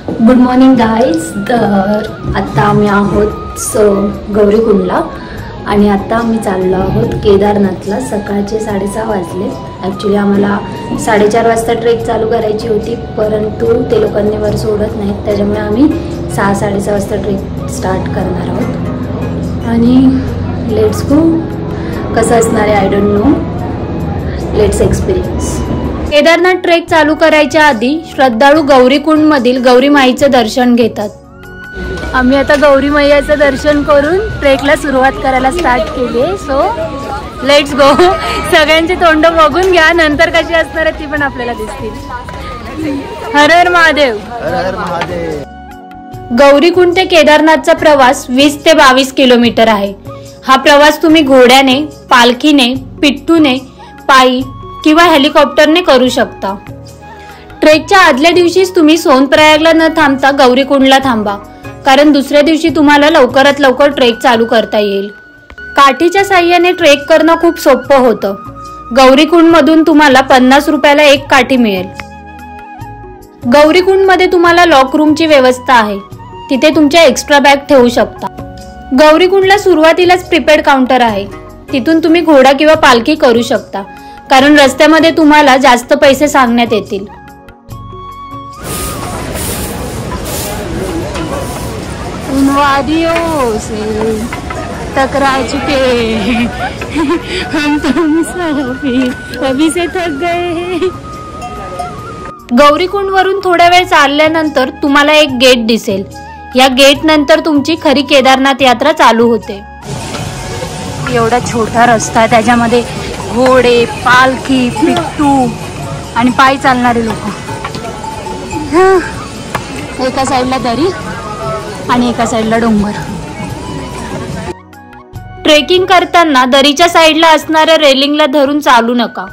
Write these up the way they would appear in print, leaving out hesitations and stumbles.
Good morning guys. तर आत्ता आम्ही आहोत गौरीकुंडला आणि आता आम्ही चाललो आहोत केदारनाथला. सकाळचे 6:30 वाजले. ॲक्च्युली आम्हाला 4:30 वाजता ट्रेक चालू करायची होती, परंतु ते लोकांनी वर सोडत नाहीत, त्याच्यामुळे आम्ही 6-6:30 वाजता ट्रेक स्टार्ट करणार आहोत. आणि लेट्स गो. कसं असणार आहे I don't know, let's experience. Kedarnath trek चालू करायच्या आधी श्रद्धाळू गौरीकुंडमधील गौरी माईचं दर्शन घेतात. आम्ही आता गौरी मैयाचं दर्शन करून ट्रेकला सुरुवात करायला स्टार्ट केली आहे. So let's go. सगळ्यांची तोंड बघून घ्या, नंतर कशी असणार आहे ती पण आपल्याला दिसतील. हर हर महादेव. हर हर महादेव. गौरीकुंड ते केदारनाथचा प्रवास 20 ते 22 किलोमीटर आहे. हा प्रवास तुम्ही घोड्याने, पालखीने, पिट्टूने, पायी किंवा हेलिकॉप्टरने करू शकता. ट्रेकच्या आदल्या दिवशीच तुम्ही सोनप्रयागला न थांबता गौरीकुंडला थांबा, कारण दुसऱ्या दिवशी तुम्हाला लवकरात लवकर ट्रेक चालू करता येईल. काठीच्या साह्याने ट्रेक करणं खूप सोपं होतं. गौरीकुंडमधून तुम्हाला 50 रुपयाला एक काठी मिळेल. गौरीकुंडमध्ये तुम्हाला लॉक रूमची व्यवस्था आहे, तिथे तुमच्या एक्स्ट्रा बॅग ठेवू शकता. गौरीकुंडला सुरुवातीलाच प्रीपेड काउंटर आहे, तिथून तुम्ही घोडा किंवा पालखी करू शकता, कारण रस्त्यामध्ये तुम्हाला जास्त पैसे सांगण्यात येतील. उन वादियों से टकरा चुके हम तो मुसाफिर अभी से थक गए. गौरीकुंड वरून थोड्या वेळ चालल्यानंतर तुम्हाला एक गेट दिसेल. या गेट नंतर तुमची खरी केदारनाथ यात्रा चालू होते. एवढा छोटा रस्ता आहे, त्याच्यामध्ये घोडे, पालखी, पिट्टू आणि पायी चालणारे लोक. एका साईडला दरी आणि एका साईडला डोंगर. ट्रेकिंग करताना दरीच्या साईडला असणाऱ्या रेलिंगला धरून चालू नका.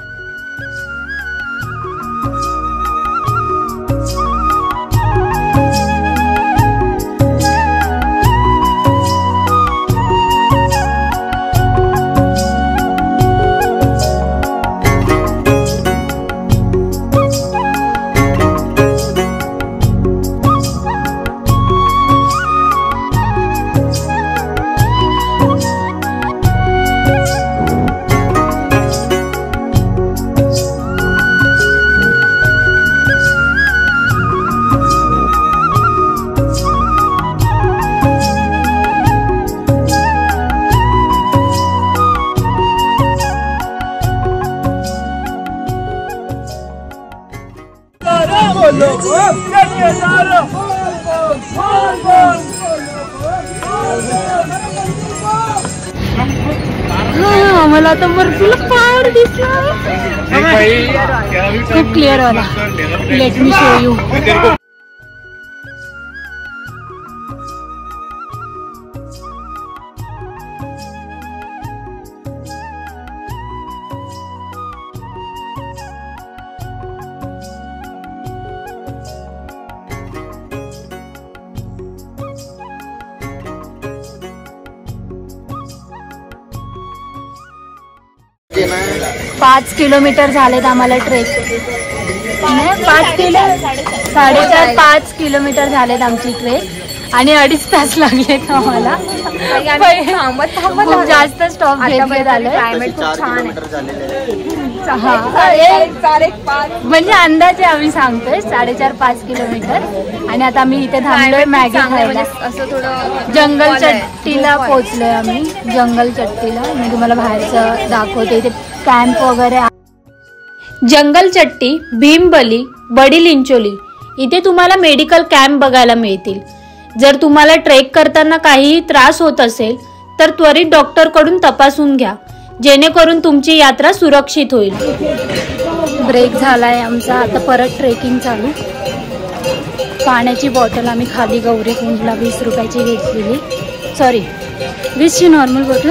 आम्हाला आता भरपूर पहाड दिसला, खूप क्लिअर वाला. Let me show you. 5 kilometre झालेत आम्हाला ट्रेक. 5 किलोमीटर झालेत आमची ट्रेक आणि 2.5 तास लागलेत आम्हाला. खूप जास्त स्टॉप घेतले झाले. म्हणजे अंदाजे आम्ही सांगतोय 4.5-5 किलोमीटर. आणि आता आम्ही इथे थांबलोय मॅगी खायला. असं थोडं जंगल चट्टीला पोहोचलोय आम्ही. जंगल चट्टीला मी तुम्हाला बाहेरचं दाखवते. इथे कॅम्प वगैरे. जंगल चट्टी, भीमबली, बडी लिंचोली इथे तुम्हाला मेडिकल कॅम्प बघायला मिळतील. जर तुम्हाला ट्रेक करताना काहीही त्रास होत असेल तर त्वरित डॉक्टर कडून तपासून घ्या, जेणेकरून तुमची यात्रा सुरक्षित होईल. ब्रेक झालाय आमचा. आता परत ट्रेकिंग चालू. पाण्याची बॉटल आम्ही खाली गौरीकुंडला 20 रुपयाची घेतलेली. सॉरी 20ची नॉर्मल बॉटल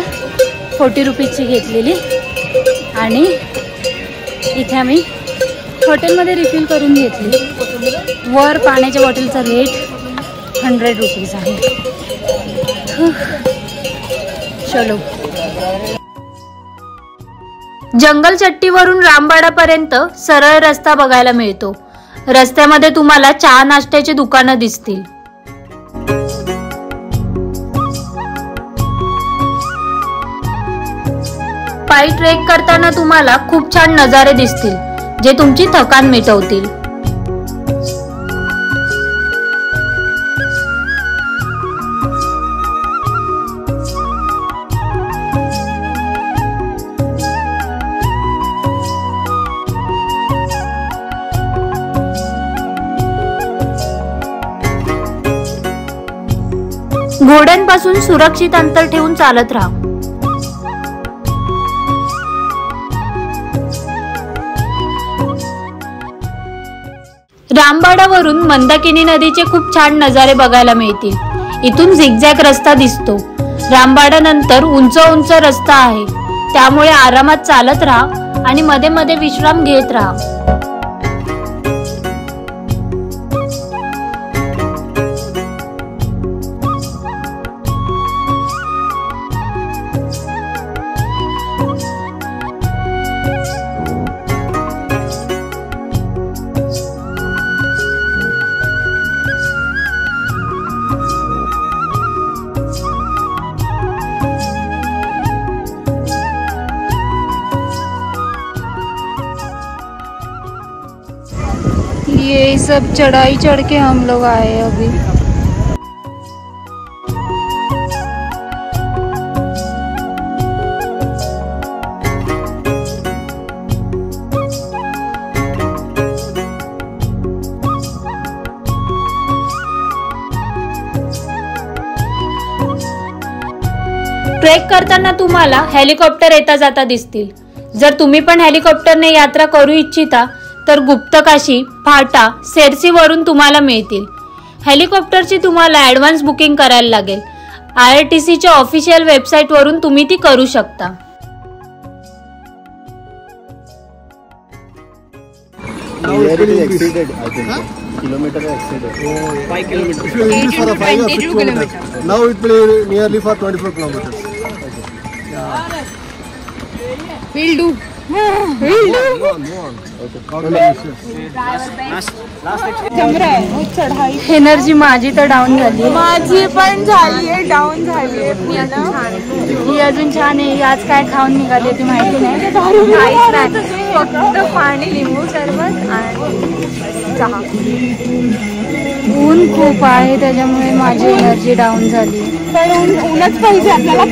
40 रुपीजची घेतलेली. आणि इथे आम्ही हॉटेलमध्ये रिफिल करून घेतली. वर पाण्याच्या बॉटलचा रेट 100 रुपीज आहे. चलो. जंगल चट्टीवरून रामबाडापर्यंत सरळ रस्ता बघायला मिळतो रस्त्यामध्ये तुम्हाला चहा नाश्त्याची दुकानं दिसतील. पायी ट्रेक करताना तुम्हाला खूप छान नजारे दिसतील जे तुमची थकान मिटवतील. घोड्यांपासून सुरक्षित अंतर ठेवून चालत राहा. रामबाडावरून मंदाकिनी नदीचे खूप छान नजारे बघायला मिळतील. इथून झिगझॅग रस्ता दिसतो. रामबाडा नंतर उंच उंच रस्ता आहे, त्यामुळे आरामात चालत राहा आणि मध्ये मध्ये विश्राम घेत राहा. ये सब चढ़ाई चढ़ के हम लोग आए अभी. ट्रेक करताना तुम्हाला हेलिकॉप्टर येता जाता दिसतील. जर तुम्ही पण हेलिकॉप्टरने यात्रा करू इच्छिता तर गुप्तकाशी, फाटा, सेरसी वरून तुम्हाला मिळतील. हेलिकॉप्टरची तुम्हाला ॲडव्हान्स बुकिंग करायला लागेल. IRTCच्या ऑफिशियल वेबसाईट वरून तुम्ही ती करू शकता. kilometer exceeded. 5 kilometers. If you use for a 5 or 6 kilometers. Now it will be nearly for 24 kilometers. Yeah. We'll do. We'll do. Move on. Okay. Energy माझी तर डाऊन झाली. माझी पण झाली आहे, डाऊन झाली आहे. ही अजून छान आहे. आज काय खाऊन निघाली ती माहिती नाही. काहीच नाही, फक्त पाणी, लिंबू सरबत आणि चहा. ऊन खूप आहे त्याच्यामुळे माझी एनर्जी डाऊन झाली. पण ऊनच पाहिजे आपल्याला.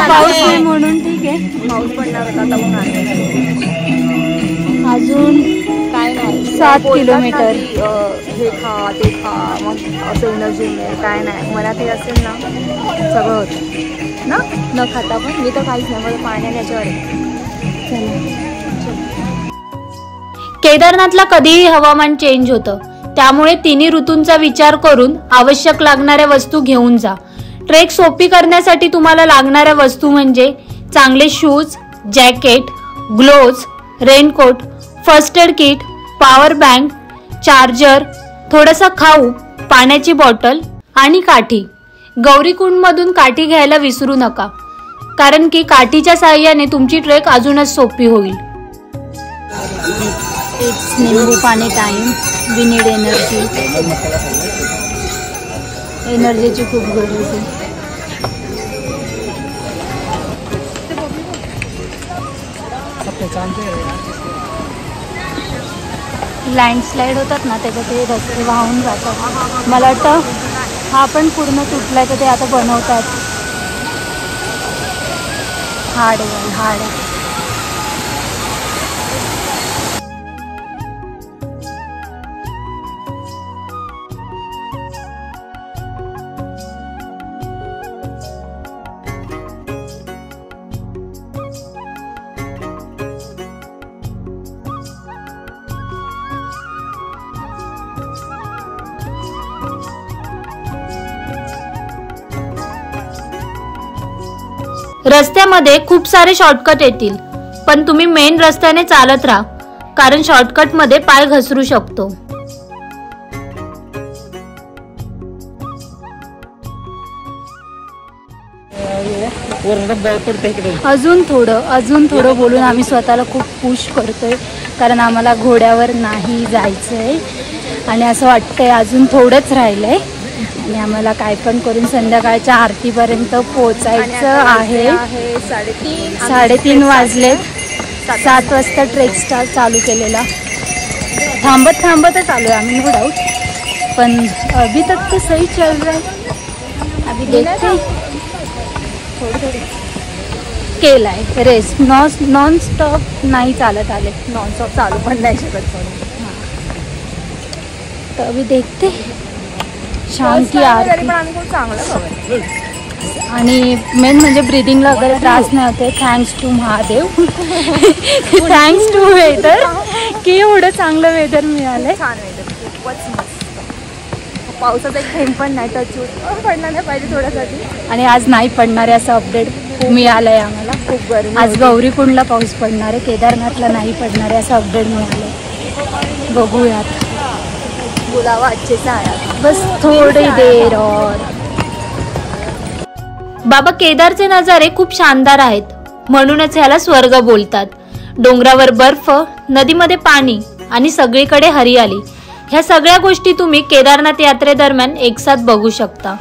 पाऊस नाही म्हणून ठीक आहे. पाऊस पडणार होता आता ऊन आलं. अजून काय नाही, 7 किलोमीटर. हे खा ते खा मग असं एनर्जी मिळेल. काय नाही, मनात हे असेल ना सगळं होतं ना. न खाता पण मी तर काहीच नाही, मला पाण्याने याच्यावर केदारनाथला कधीही हवामान चेंज होतं, त्यामुळे तिन्ही ऋतूंचा विचार करून आवश्यक लागणाऱ्या वस्तू घेऊन जा. ट्रेक सोपी करण्यासाठी तुम्हाला लागणाऱ्या वस्तू म्हणजे चांगले shoes, jacket, gloves, raincoat, first aid kit, power bank, charger, थोडासा खाऊ, पाण्याची बॉटल आणि काठी. गौरीकुंडमधून काठी घ्यायला विसरू नका, कारण की काठीच्या साहाय्याने तुमची ट्रेक अजूनच सोपी होईल. इट्स निंबू पाणी टाइम. We need energy. एनर्जीची खूप गरज आहे. लँडस्लाईड होतात ना, त्याच्यात ते रस्ते वाहून जातात. मला वाटतं हा पण पूर्ण तुटलाय तर ते आता बनवतात. हार्ड आहे. रस्त्यामध्ये खूप सारे शॉर्टकट येतील, पण तुम्ही मेन रस्त्याने चालत राहा, कारण शॉर्टकट मध्ये पाय घसरू शकतो. अजून थोडं बोलून आम्ही स्वतःला खूप पुश करतोय, कारण आम्हाला घोड्यावर नाही जायचं आहे आणि असं वाटतंय अजून थोडंच राहिलं आहे आणि आम्हाला काय पण करून संध्याकाळच्या आरतीपर्यंत पोचायचं आहे. 3:30 वाजलेत. 7 वाजता ट्रेक स्टार्ट चालू केलेला. थांबतच आलो आहे आम्ही, नो डाऊट, पण अभी तक तो सही चल रहा है. अभी देखते थोडं केलाय रेस्ट. नॉन स्टॉप नाही चालत आले, नॉन स्टॉप चालू पण नाही शकत म्हणून. तर अभी देखते. शाम की आरती पण आम्ही खूप चांगलं बघतो आणि मेन म्हणजे ब्रिदिंगला वगैरे त्रास नाही होते. Thanks to Mahadev. Thanks to weather की एवढं चांगलं वेदर मिळालंय. छान वेदर, खूपच मस्त. पावसाचा एक थेंब पण नाही, टचवूड पडणार नाही पाहिजे थोड्यासाठी. आणि आज नाही पडणार आहे असं अपडेट मिळालंय आम्हाला. खूप गरमी. आज गौरीकुंडला पाऊस पडणार आहे, केदारनाथला नाही पडणार आहे असं अपडेट मिळालंय. बघूयात. बुलावा अच्छे से आया, बस थोडी देर और. बाबा केदारचे नजारे खूप शानदार आहेत, म्हणूनच ह्याला स्वर्ग बोलतात. डोंगरावर बर्फ, नदीमध्ये पाणी आणि सगळीकडे हरियाली, ह्या सगळ्या गोष्टी तुम्ही केदारनाथ यात्रेदरम्यान एकसाथ बघू शकता.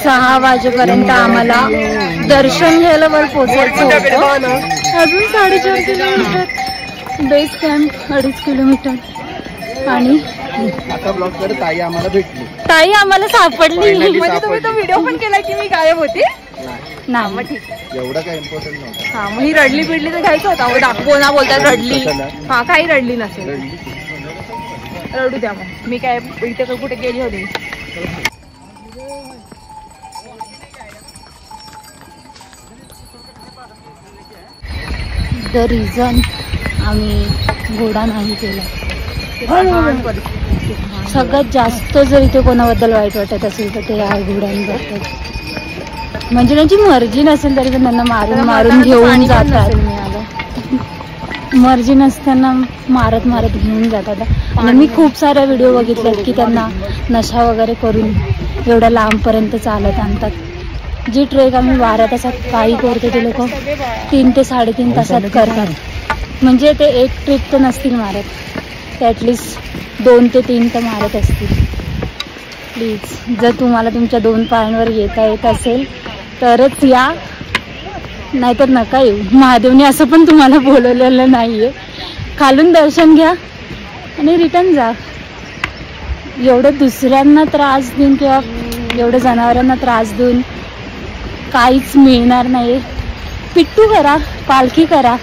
सहा वाजेपर्यंत आम्हाला दर्शन घ्यायला वर पोचायचं होतं. अजून 4.5 किलोमीटर. Base camp 2.5 kilometre. आणि ताई आम्हाला भेटली. ताई आम्हाला सापडली. म्हणजे तुम्ही तो व्हिडिओ पण केला की मी गायब होती. नाही मग ठीक, एवढं काय इम्पॉर्टंट नव्हतं. हा मग ही रडली पिडली तर घ्यायचं होता. दाखवू ना बोलतात रडली. हा काही रडली नसेल, रडू द्या मग. मी काय इथे कुठे गेली होती. द रिझन आम्ही घोडा नाही केला. सगळ्यात जास्त जर इथे कोणाबद्दल वाईट वाटत असेल तर ते या घोड्यांबद्दल. म्हणजे त्यांची मर्जी नसेल तरी पण त्यांना मारून मारून घेऊन जातात. मर्जी नसताना मारत घेऊन जातात. आणि मी खूप साऱ्या व्हिडिओ बघितलेत की त्यांना नशा वगैरे करून एवढ्या लांबपर्यंत चालत आणतात. जी ट्रेक आम्ही 12 तासात काही करतो ते लोक 3 ते 3.5 तासात करतात. म्हणजे ते एक ट्रिप तर नसतील मारत, ते ॲटलिस्ट 2 ते 3 तर मारत असतील. प्लीज जर तुम्हाला तुमच्या 2 पायांवर येता येत असेल तरच या, नाहीतर नका येऊ. महादेवने असं पण तुम्हाला बोलवलेलं नाही आहे. खालून दर्शन घ्या आणि रिटर्न जा. एवढं दुसऱ्यांना त्रास देऊन किंवा एवढं जनावरांना त्रास देऊन काहीच मिळणार नाही. पिट्टू करा, पालखी करा,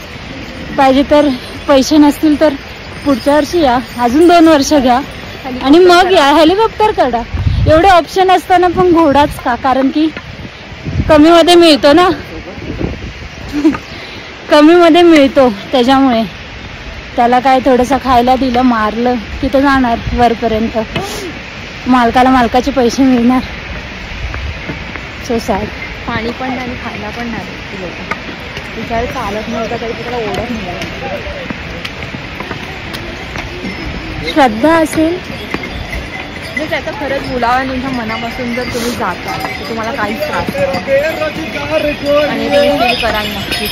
पाहिजे तर पैसे नसतील तर पुढच्या वर्षी या, अजून 2 वर्ष घ्या आणि मग या. हेलिकॉप्टर करा. एवढे ऑप्शन असताना पण घोडाच का? कारण की कमीमध्ये मिळतो ना, कमीमध्ये मिळतो. त्याच्यामुळे त्याला काय थोडंसं खायला दिलं, मारलं की तो जाणार वरपर्यंत. मालकाला मालकाचे पैसे मिळणार. So sad. पाणी पण नाही आणि खायला पण नाही. तिच्याकडे चालत नव्हता तरी तिला ओढत नाही. श्रद्धा असेल म्हणजे त्याचा खरंच बोलावा तुमच्या मनापासून जर तुम्ही जाता तर तुम्हाला काहीच त्रास नाही. आणि ते कराल नक्कीच.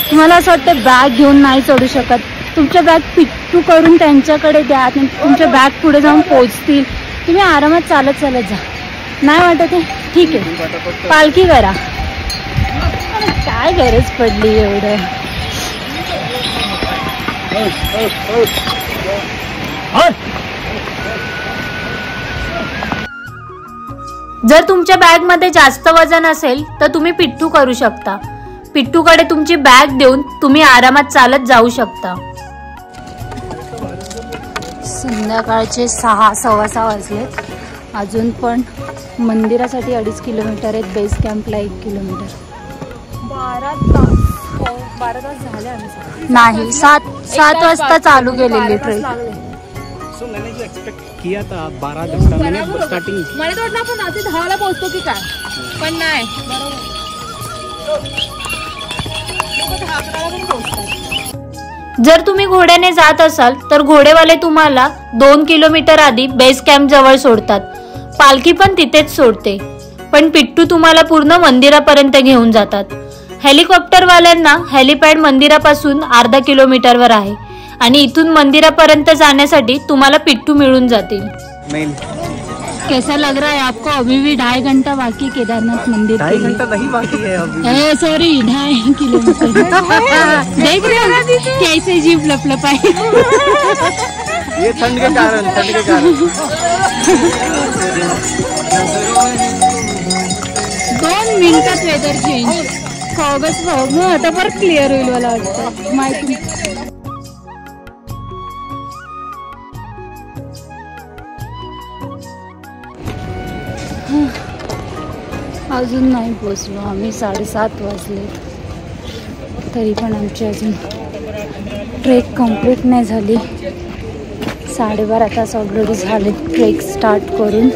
तुम्हाला असं वाटतं बॅग घेऊन नाही चढू शकत, तुमच्या बॅग पिट्टू करून त्यांच्याकडे द्या, तुमच्या बॅग पुढे जाऊन पोचतील. तुम्ही आरामात चालत जा. नाही वाटत आहे ठीक आहे, पालखी करा. काय गरज पडली एवढं. जर तुमच्या बॅग मध्ये जास्त वजन असेल तर तुम्ही पिट्टू करू शकता. पिट्टूकडे तुमची बॅग देऊन तुम्ही आरामात चालत जाऊ शकता. संध्याकाळचे 6:15 वाजलेत. अजून पण मंदिरासाठी 2.5 किलोमीटर आहेत, बेस कॅम्पला 1 किलोमीटर. 12 तास झाले आम्ही. नाही 7 वाजता चालू केलेली ट्रेन. सो मैंने जो एक्सपेक्ट किया था 12 घंटा मैंने स्टार्टिंग मला तर वाटलं आपण रात्री 10ला पोहोचतो की काय. पण नाही. जर तुम्ही घोड्याने जात असाल तर घोडेवाले तुम्हाला 2 किलोमीटर आधी बेस कॅम्प जवळ सोडतात. पालखी पण तिथेच सोडते, पण पिट्टू तुम्हाला पूर्ण मंदिरापर्यंत घेऊन जातात. हेलिकॉप्टरवाल्यांना हेलिपॅड मंदिरापासून अर्धा किलोमीटरवर आहे आणि इथून मंदिरापर्यंत जाण्यासाठी तुम्हाला पिट्टू मिळून जातील. कैसा लग रहा है आपको? अभी भी 2.5 घंटा बाकी केदारनाथ मंदिर के लिए. 2.5 घंटा नहीं बाकी है अभी. Sorry 2.5 kilometre. देख रहे हो कैसे जीप लपलपाई. ये ठंड के कारण 2 मिनिटात वेदर चेंज. फॉगच फॉग. आता परत क्लिअर होईल मला वाटतं. माहिती अजून नाही पोचलो आम्ही. 7:30 वाजले तरी पण आमची अजून ट्रेक कंप्लीट नाही झाली. 12:30 तास ऑलरेडी झाले ट्रेक स्टार्ट करून.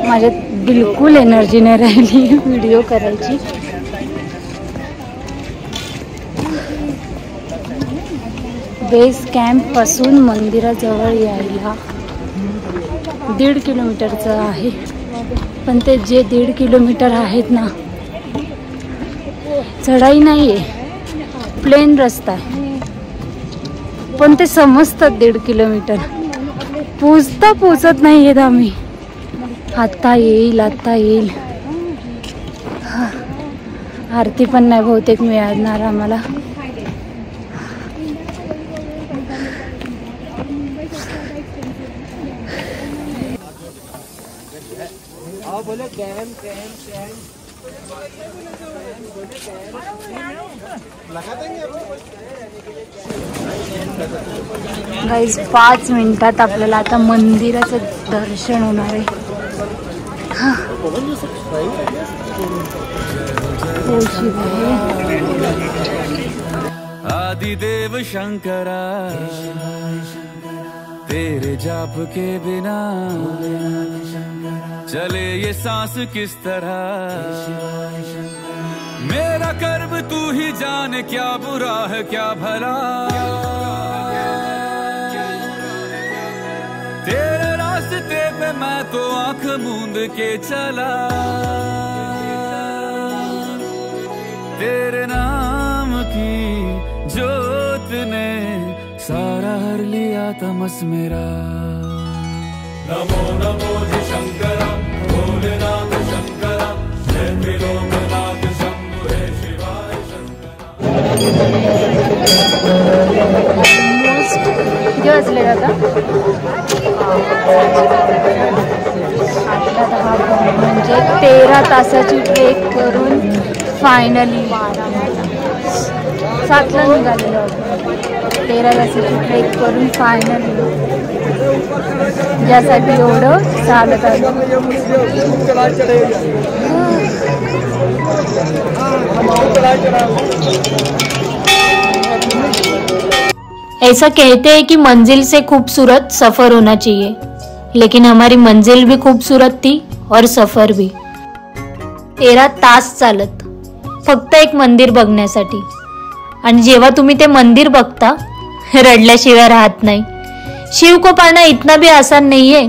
माझ्यात बिलकुल एनर्जी नाही राहिली व्हिडिओ करायची. बेस कॅम्पपासून मंदिराजवळ यायला 1.5 किलोमीटरचं आहे, पण ते जे 1.5 किलोमीटर आहेत ना, चढाई नाही आहे, प्लेन रस्ता आहे, पण ते समजतात 1.5 किलोमीटर. पोचत नाही आहेत आम्ही. आता येईल. आरती पण नाही बहुतेक मिळणार आम्हाला. गाईज 5 मिनिटात आपल्याला आता मंदिराचं दर्शन होणार आहे. आदिदेव शंकरा तेरे जाप के बिना चले ये सांस किस तरह. मेरा कर्म तू ही जाने, क्या बुरा है क्या भला. तेरे रास्ते पे मैं तो आंख मूंद के चला. तेरे नाम की जोत ने सारा हर लिया तमस मेरा. नमो नमो जी शंकरा भोलेनाथ शंकरा जय त्रिलोकनाथ शंभु हे शिवाय किती वाजले आता? 8:10 म्हणजे 13 तासाची ट्रेक करून फायनली 7ला निघालेलो होतो. 13 तासाची ट्रेक करून फायनली ज्यासाठी एवढं चालत आलं. ऐसा कहते हैं कि मंजिल से खूबसूरत सफर होना चाहिए, लेकिन हमारी मंजिल भी खूबसूरत थी और सफर भी. 13 तास चालत फक्त एक मंदिर बघण्यासाठी. आणि जेव्हा तुम्ही ते मंदिर बघता रडल्याशिवाय राहत नाही. शिव को पाना इतना भी आसान नहीं है.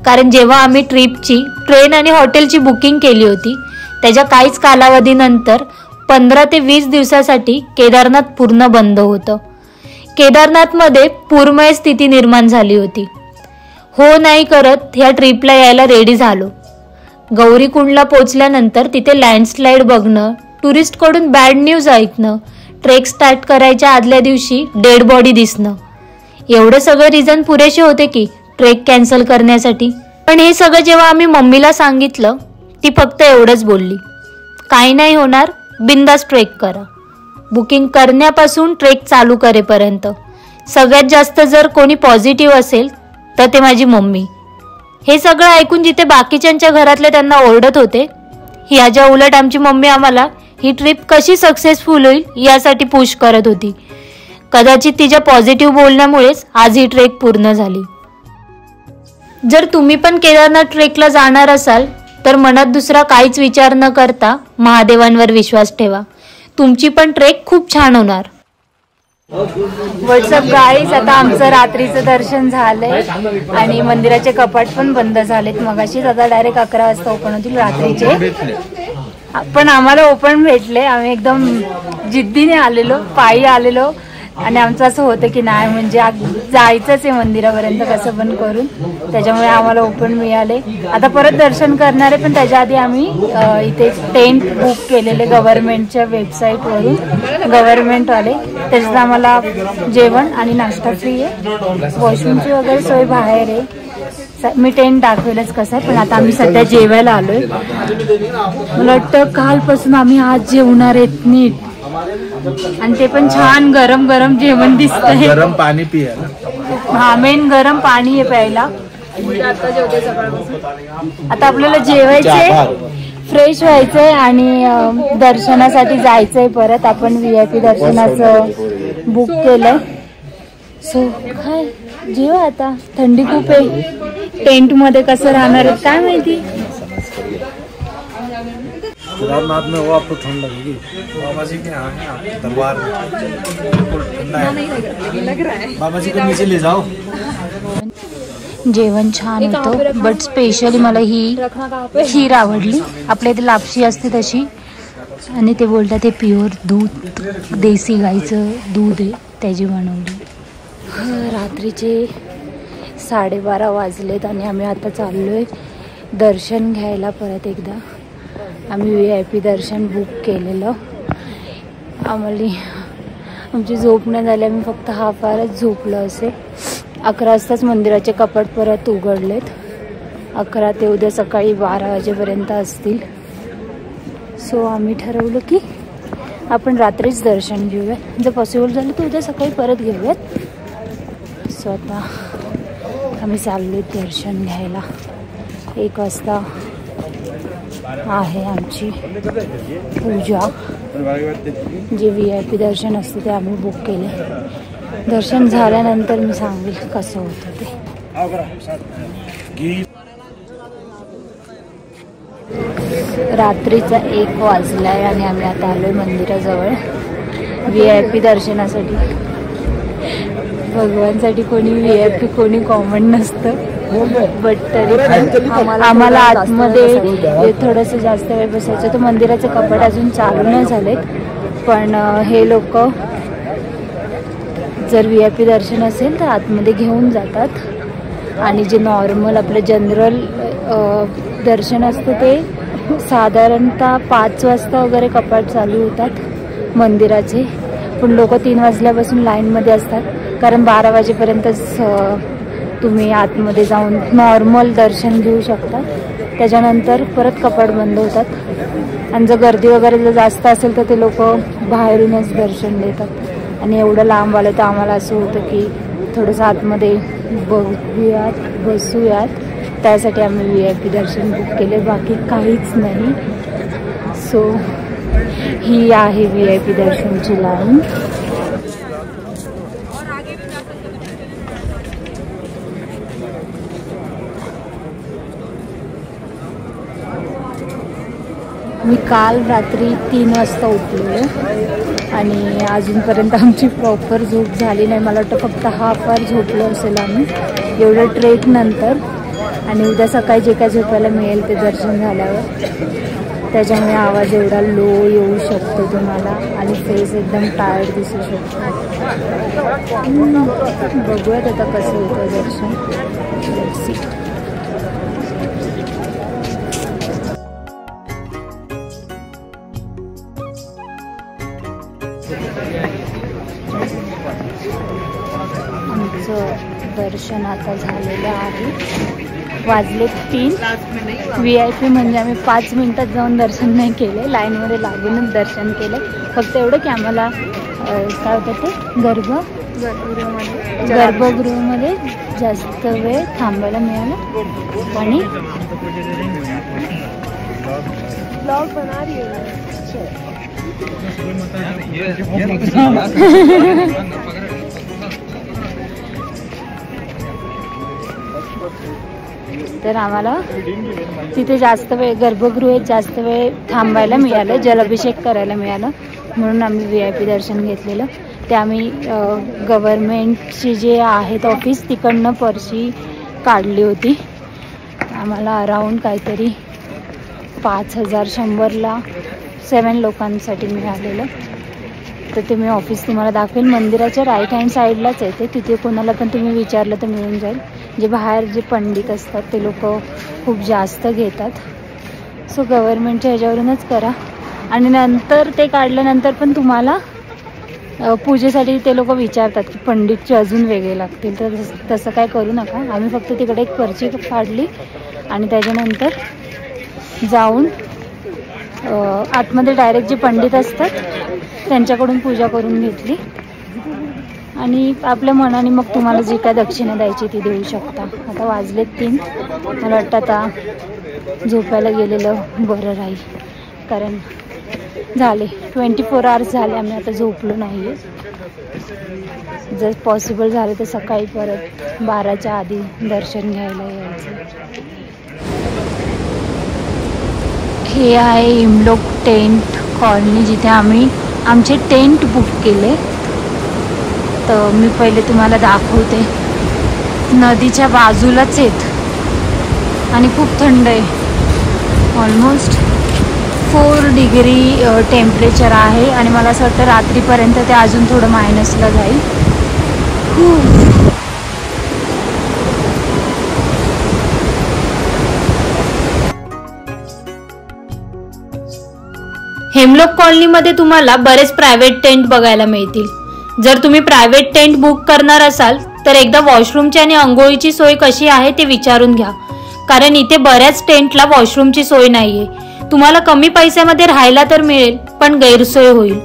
कारण जेव्हा आम्ही ट्रिपची ट्रेन आणि हॉटेलची बुकिंग केली होती त्याच्या काहीच कालावधीनंतर 15 ते 20 दिवसासाठी केदारनाथ पूर्ण बंद होतं. केदारनाथमध्ये पूरमय स्थिती निर्माण झाली होती. हो नाही करत ह्या ट्रिपला यायला रेडी झालो. गौरीकुंडला पोचल्यानंतर तिथे लँडस्लाईड बघणं, टुरिस्टकडून बॅड न्यूज ऐकणं, ट्रेक स्टार्ट करायच्या आदल्या दिवशी डेड बॉडी दिसणं, एवढे सगळे रिझन पुरेसे होते की ट्रेक कॅन्सल करण्यासाठी. पण हे सगळं जेव्हा आम्ही मम्मीला सांगितलं ती फक्त एवढंच बोलली, काही नाही होणार, बिंदास ट्रेक करा. बुकिंग करण्यापासून ट्रेक चालू करेपर्यंत सगळ्यात जास्त जर कोणी पॉझिटिव्ह असेल तर ते माझी मम्मी. हे सगळं ऐकून जिथे बाकीच्यांच्या घरातले त्यांना ओरडत होते, ह्याच्या उलट आमची मम्मी आम्हाला ही ट्रिप कशी सक्सेसफुल होईल यासाठी पुश करत होती. कदाचित तिच्या पॉझिटिव्ह बोलण्यामुळेच आज ही ट्रेक पूर्ण झाली. जर तुम्ही पण केदारनाथ ट्रेकला जाणार असाल तर मनात दुसरा काहीच विचार न करता महादेवांवर विश्वास ठेवा, तुमची पण ट्रेक खूप छान होणार. व्हॉट्सअप गाईज, आता आमचं रात्रीचं दर्शन झालंय आणि मंदिराचे कपाट पण बंद झालेत मगाशीच. आता डायरेक्ट 11 वाजता ओपन होतील रात्रीचे. पण आम्हाला ओपन भेटले. आम्ही एकदम जिद्दीने आलेलो, पायी आलेलो आणि आमचं असं होतं की नाही म्हणजे जायचंच आहे मंदिरापर्यंत कसं पण करून. त्याच्यामुळे आम्हाला ओपन मिळाले. आता परत दर्शन करणार आहे, पण त्याच्या आधी आम्ही इथे टेंट बुक केलेले गव्हर्नमेंटच्या वेबसाईटवरून, गव्हर्नमेंटवाले. त्याच्यात आम्हाला जेवण आणि नाश्ता फ्री आहे, वॉशरूमची वगैरे सोय बाहेर आहे. मी टेंट दाखवेलच कसं आहे, पण आता आम्ही सध्या जेवायला आलोय. मला वाटतं कालपासून आम्ही आज जेवणार आहेत नीट, आणि ते पण छान गरम गरम जेवण दिसतंय. गरम पाणी पिया. हा, मेन गरम पाणी आहे प्यायला. आता आपल्याला जेवायचंय, फ्रेश व्हायचंय आणि दर्शनासाठी जायचंय परत. आपण VIP दर्शनाचं बुक केलंय. सो काय जेवा आता. थंडी खूप आहे. टेंट मध्ये कसं राहणार आहे काय माहिती. केदारनाथ में वो आपको ठंड लगेगी, बाबा जी के यहाँ है दरबार ठंडा है, बाबा जी को नीचे ले जाओ. जेवण छान होतं, बट स्पेशली मला ही खीर आवडली. आपल्या इथे लापशी असते तशी, आणि ते बोलतात ते प्युअर दूध, देसी गाईचं दूध आहे त्याची बनवली. रात्रीचे 12:30 वाजलेत आणि आम्ही आता चाललोय दर्शन घ्यायला परत एकदा. आम्ही VIP दर्शन बुक केलेलं. आमची झोप नाही झाली, आम्ही फक्त हाफ आवरच झोपलो असे. 11 वाजताच मंदिराचे कपाट परत उघडलेत. 11 ते उद्या सकाळी 12 वाजेपर्यंत असतील. सो आम्ही ठरवलं की आपण रात्रीच दर्शन घेऊयात. जर पॉसिबल झालं तर उद्या सकाळी परत घेऊयात. सो आता आम्ही चाललो दर्शन घ्यायला. 1 वाजता आहे आमची पूजा. जे VIP दर्शन असते ते आम्ही बुक केले. दर्शन झाल्यानंतर मी सांगेल कसं होतं ते. रात्रीचा 1 वाजलाय आणि आम्ही आता आलोय मंदिराजवळ VIP दर्शनासाठी. भगवानसाठी कोणी VIP कोणी कॉमन नसतं, बट तरी आम्हाला आतमध्ये थोडंसं जास्त वेळ बसायचं. तर मंदिराचे कपाट अजून चालू नाही झालेत, पण हे लोक जर VIP दर्शन असेल तर आतमध्ये घेऊन जातात. आणि जे नॉर्मल आपलं जनरल दर्शन असतं ते साधारणतः 5 वाजता वगैरे कपाट चालू होतात मंदिराचे. पण लोक 3 वाजल्यापासून लाईनमध्ये असतात, कारण 12 वाजेपर्यंतच तुम्ही आतमध्ये जाऊन नॉर्मल दर्शन घेऊ शकता. त्याच्यानंतर परत कपाट बंद होतात. आणि जर गर्दी वगैरे जर जास्त असेल तर ते लोक बाहेरूनच दर्शन देतात. आणि एवढं लांब आलं तर आम्हाला असं होतं की थोडंसं आतमध्ये बघूयात, बसूयात. त्यासाठी आम्ही VIP दर्शन बुक केले, बाकी काहीच नाही. सो ही आहे VIP दर्शनची लाईन. मी काल रात्री 3 वाजता उठले आणि अजूनपर्यंत आमची प्रॉपर झोप झाली नाही. मला वाटतं फक्त हाफ आवर झोपलो असेल आम्ही एवढं ट्रेक नंतर. आणि उद्या सकाळी जे काय झोपायला मिळेल ते दर्शन झाल्यावर. त्याच्यामुळे आवाज एवढा लो येऊ शकतो तुम्हाला आणि फेस एकदम टायर्ड दिसू शकतो. बघूयात आता कसं होतं दर्शन. आमचं दर्शन आता झालेलं आहे. वाजले 3. VIP म्हणजे आम्ही 5 मिनिटात जाऊन दर्शन नाही केले, लाईनमध्ये लागूनच दर्शन केलं. फक्त एवढं की आम्हाला काय होतं ते गर्भगृहामध्ये जास्त वेळ थांबायला मिळालं. आणि ब्लॉग बना रही तर आम्हाला तिथे जास्त वेळ गर्भगृहात जास्त वेळ थांबायला मिळालं, जलाभिषेक करायला मिळालं, म्हणून आम्ही VIP दर्शन घेतलेलं. ते आम्ही गव्हर्मेंटची जे आहेत ऑफिस तिकडनं पर्ची काढली होती. आम्हाला अराऊंड काहीतरी 5100ला 7 लोकांसाठी मिळालेलं. तर ते मी ऑफिस तुम्हाला दाखवेल. मंदिराच्या राईट हँड साईडलाच आहे ते. तिथे कोणाला पण तुम्ही विचारलं तर मिळून जाईल. जे बाहेर जे पंडित असतात ते लोक खूप जास्त घेतात. सो गव्हर्मेंटच्या ह्याच्यावरूनच करा. आणि नंतर ते काढल्यानंतर पण तुम्हाला पूजेसाठी ते लोक विचारतात की पंडितचे अजून वेगळे लागतील, तर तसं काय करू नका. आम्ही फक्त तिकडे एक पर्ची काढली आणि त्याच्यानंतर जाऊन आतमध्ये डायरेक्ट जे पंडित असतात त्यांच्याकडून पूजा करून घेतली. आणि आपल्या मनाने मग तुम्हाला जी काय दक्षिणा द्यायची ती देऊ शकता. आता वाजलेत 3. मला वाटतं आता झोपायला गेलेलं बरं राहील, कारण झाले 24 आवर्स झाले आम्ही आता झोपलो नाही आहे. जर पॉसिबल झालं तर सकाळी परत 12च्या आधी दर्शन घ्यायला यायचं. हे आहे हिमलोक टेंट कॉलनी, जिथे आम्ही आमचे टेंट बुक केले. तर मी पहिले तुम्हाला दाखवते. नदीच्या बाजूलाच आहेत आणि खूप थंड आहे. ऑलमोस्ट 4 डिग्री टेम्परेचर आहे आणि मला असं वाटतं रात्रीपर्यंत ते अजून थोडं मायनसला जाईल. हेमलॉक कॉलनीमध्ये तुम्हाला बरेच प्रायव्हेट टेंट बघायला मिळतील. जर तुम्ही प्रायव्हेट टेंट बुक करणार असाल तर एकदा वॉशरूमची आणि अंघोळीची सोय कशी आहे ते विचारून घ्या, कारण इथे बऱ्याच टेंटला वॉशरूमची सोय नाहीये. तुम्हाला कमी पैशामध्ये राहायला तर मिळेल, पण गैरसोय होईल.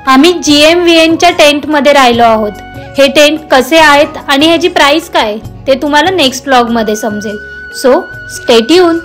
आम्ही GMVNच्या टेंटमध्ये राहिलो आहोत. हे टेंट कसे आहेत आणि ह्याची प्राइस काय ते तुम्हाला नेक्स्ट व्लॉग मध्ये समजेल. So stay tune.